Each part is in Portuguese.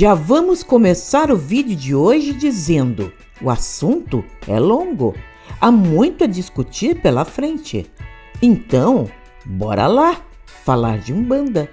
Já vamos começar o vídeo de hoje dizendo: o assunto é longo, há muito a discutir pela frente. Então, bora lá falar de Umbanda.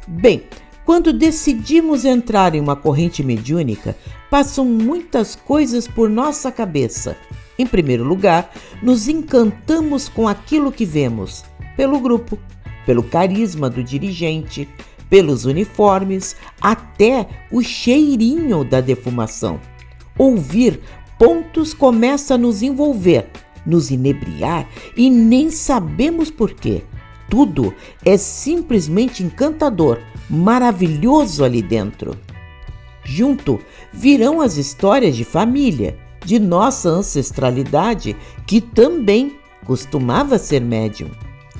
Bem, quando decidimos entrar em uma corrente mediúnica, passam muitas coisas por nossa cabeça. Em primeiro lugar, nos encantamos com aquilo que vemos, pelo grupo, pelo carisma do dirigente, pelos uniformes, até o cheirinho da defumação. Ouvir pontos começa a nos envolver, nos inebriar e nem sabemos por quê. Tudo é simplesmente encantador, maravilhoso ali dentro. Junto virão as histórias de família, de nossa ancestralidade, que também costumava ser médium.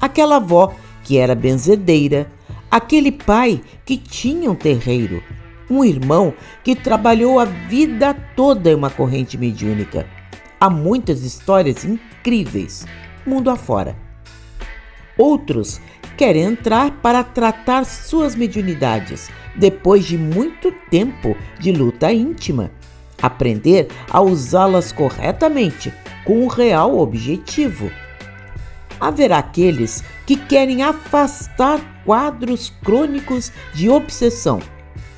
Aquela avó que era benzedeira, aquele pai que tinha um terreiro, um irmão que trabalhou a vida toda em uma corrente mediúnica. Há muitas histórias incríveis, mundo afora. Outros querem entrar para tratar suas mediunidades, depois de muito tempo de luta íntima. Aprender a usá-las corretamente, com um real objetivo. Haverá aqueles que querem afastar quadros crônicos de obsessão.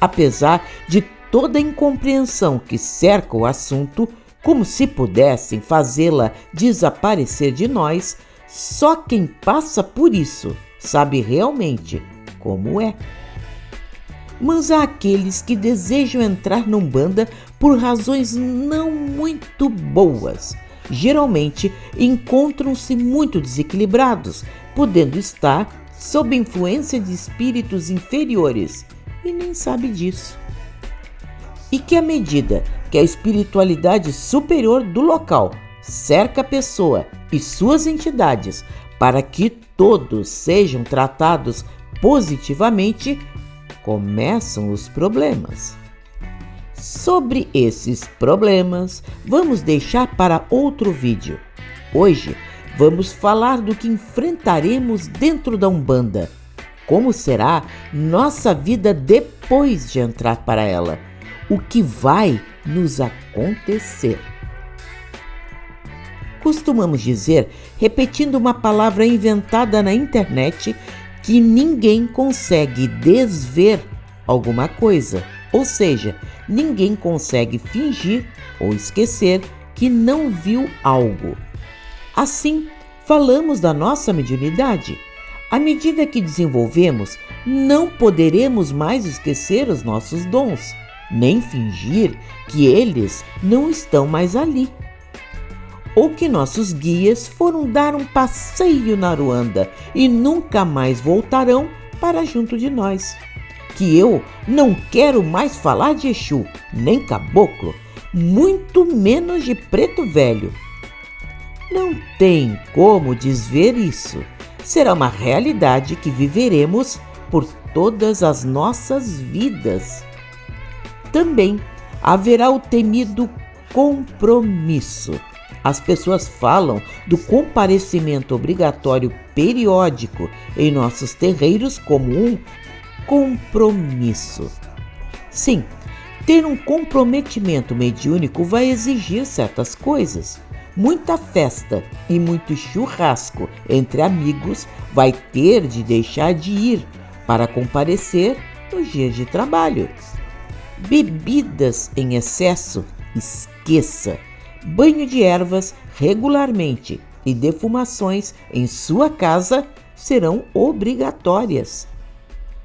Apesar de toda a incompreensão que cerca o assunto, como se pudessem fazê-la desaparecer de nós, só quem passa por isso sabe realmente como é. Mas há aqueles que desejam entrar na Umbanda por razões não muito boas. Geralmente encontram-se muito desequilibrados, podendo estar sob influência de espíritos inferiores e nem sabe disso. E que à medida que a espiritualidade superior do local cerca a pessoa e suas entidades para que todos sejam tratados positivamente, começam os problemas. Sobre esses problemas, vamos deixar para outro vídeo. Hoje, vamos falar do que enfrentaremos dentro da Umbanda. Como será nossa vida depois de entrar para ela? O que vai nos acontecer? Costumamos dizer, repetindo uma palavra inventada na internet, que ninguém consegue desver alguma coisa. Ou seja, ninguém consegue fingir ou esquecer que não viu algo. Assim, falamos da nossa mediunidade. À medida que desenvolvemos, não poderemos mais esquecer os nossos dons, nem fingir que eles não estão mais ali. Ou que nossos guias foram dar um passeio na Aruanda e nunca mais voltarão para junto de nós. Que eu não quero mais falar de Exu, nem caboclo, muito menos de preto velho. Não tem como desver isso. Será uma realidade que viveremos por todas as nossas vidas. Também haverá o temido compromisso. As pessoas falam do comparecimento obrigatório periódico em nossos terreiros como um compromisso. Sim, ter um comprometimento mediúnico vai exigir certas coisas. Muita festa e muito churrasco entre amigos vai ter de deixar de ir para comparecer nos dias de trabalho. Bebidas em excesso, esqueça. Banho de ervas regularmente e defumações em sua casa serão obrigatórias.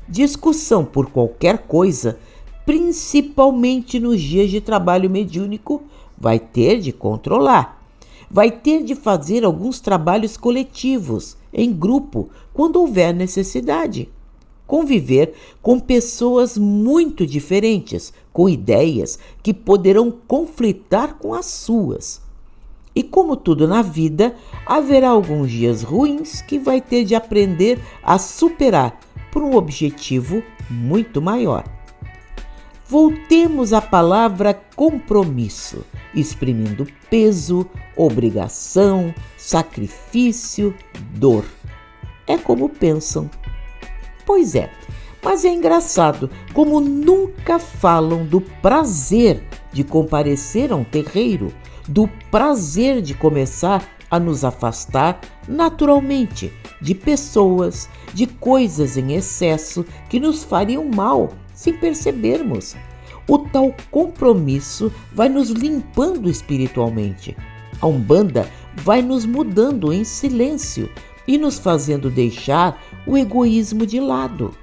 Discussão por qualquer coisa, principalmente nos dias de trabalho mediúnico, vai ter de controlar. Vai ter de fazer alguns trabalhos coletivos, em grupo, quando houver necessidade. Conviver com pessoas muito diferentes, com ideias que poderão conflitar com as suas. E como tudo na vida, haverá alguns dias ruins que vai ter de aprender a superar por um objetivo muito maior. Voltemos à palavra compromisso, exprimindo peso, obrigação, sacrifício, dor. É como pensam. Pois é, Mas é engraçado como nunca falam do prazer de comparecer a um terreiro, do prazer de começar a nos afastar naturalmente de pessoas, de coisas em excesso que nos fariam mal sem percebermos. O tal compromisso vai nos limpando espiritualmente. A Umbanda vai nos mudando em silêncio e nos fazendo deixar o egoísmo de lado.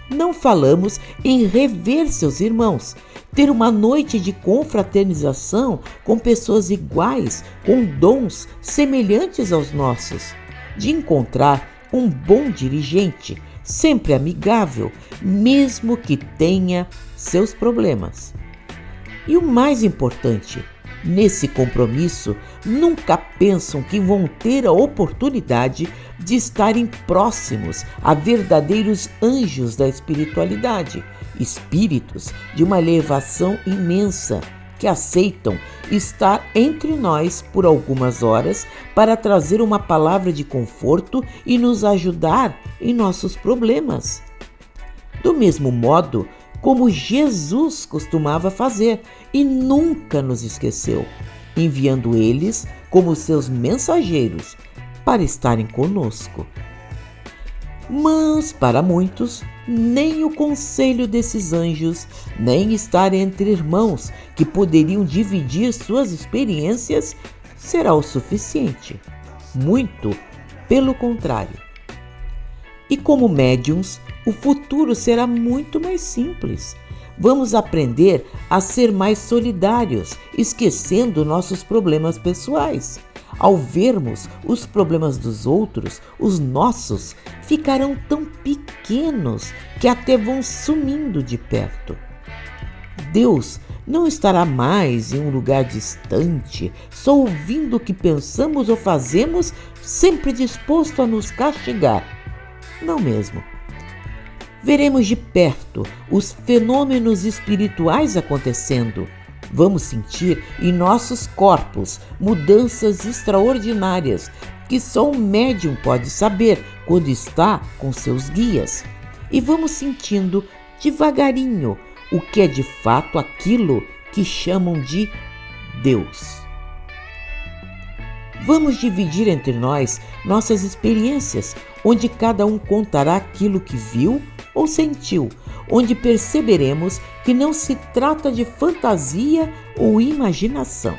Não falamos em rever seus irmãos, ter uma noite de confraternização com pessoas iguais, com dons semelhantes aos nossos, de encontrar um bom dirigente, sempre amigável, mesmo que tenha seus problemas. E o mais importante, nesse compromisso, nunca pensam que vão ter a oportunidade de estarem próximos a verdadeiros anjos da espiritualidade, espíritos de uma elevação imensa, que aceitam estar entre nós por algumas horas para trazer uma palavra de conforto e nos ajudar em nossos problemas. Do mesmo modo como Jesus costumava fazer e nunca nos esqueceu, enviando eles como seus mensageiros para estarem conosco. Mas, para muitos, nem o conselho desses anjos, nem estar entre irmãos que poderiam dividir suas experiências será o suficiente. Muito pelo contrário. E como médiuns, o futuro será muito mais simples. Vamos aprender a ser mais solidários, esquecendo nossos problemas pessoais. Ao vermos os problemas dos outros, os nossos ficarão tão pequenos que até vão sumindo de perto. Deus não estará mais em um lugar distante, só ouvindo o que pensamos ou fazemos, sempre disposto a nos castigar. Não mesmo. Veremos de perto os fenômenos espirituais acontecendo. Vamos sentir em nossos corpos mudanças extraordinárias que só um médium pode saber quando está com seus guias. E vamos sentindo devagarinho o que é de fato aquilo que chamam de Deus. Vamos dividir entre nós nossas experiências, onde cada um contará aquilo que viu ou sentiu, onde perceberemos que não se trata de fantasia ou imaginação.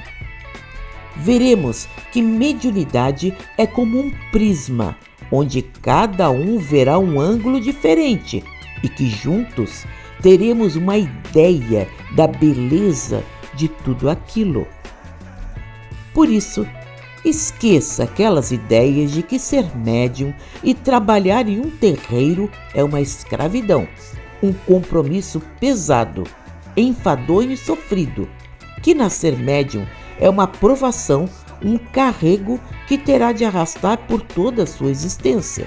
Veremos que mediunidade é como um prisma, onde cada um verá um ângulo diferente e que juntos teremos uma ideia da beleza de tudo aquilo. Por isso, esqueça aquelas ideias de que ser médium e trabalhar em um terreiro é uma escravidão, um compromisso pesado, enfadonho e sofrido, que nascer médium é uma provação, um carrego que terá de arrastar por toda a sua existência.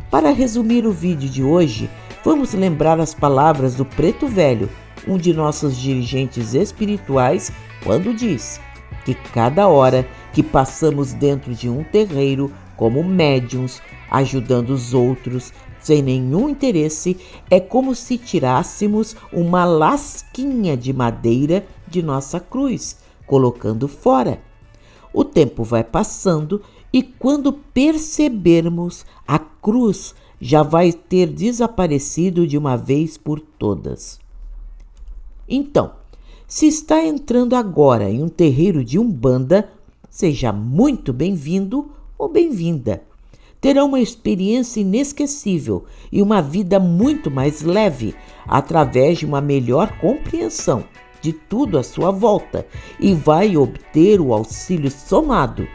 Para resumir o vídeo de hoje, vamos lembrar as palavras do Preto Velho, um de nossos dirigentes espirituais, quando diz que cada hora que passamos dentro de um terreiro como médiuns, ajudando os outros, sem nenhum interesse, é como se tirássemos uma lasquinha de madeira de nossa cruz, colocando fora. O tempo vai passando e quando percebermos, a cruz já vai ter desaparecido de uma vez por todas. Então, se está entrando agora em um terreiro de Umbanda, seja muito bem-vindo ou bem-vinda. Terá uma experiência inesquecível e uma vida muito mais leve, através de uma melhor compreensão de tudo à sua volta, e vai obter o auxílio somado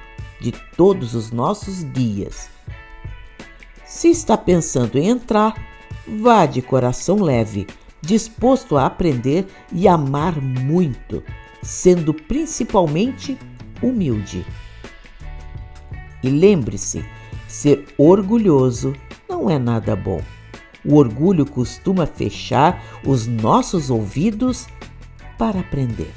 de todos os nossos guias. Se está pensando em entrar, vá de coração leve, disposto a aprender e amar muito, sendo principalmente humilde. E lembre-se, ser orgulhoso não é nada bom. O orgulho costuma fechar os nossos ouvidos para aprender.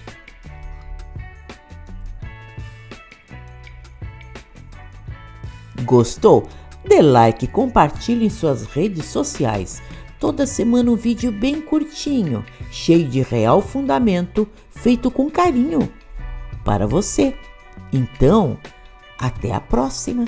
Gostou? Dê like e compartilhe em suas redes sociais. Toda semana um vídeo bem curtinho, cheio de real fundamento, feito com carinho para você. Então, até a próxima!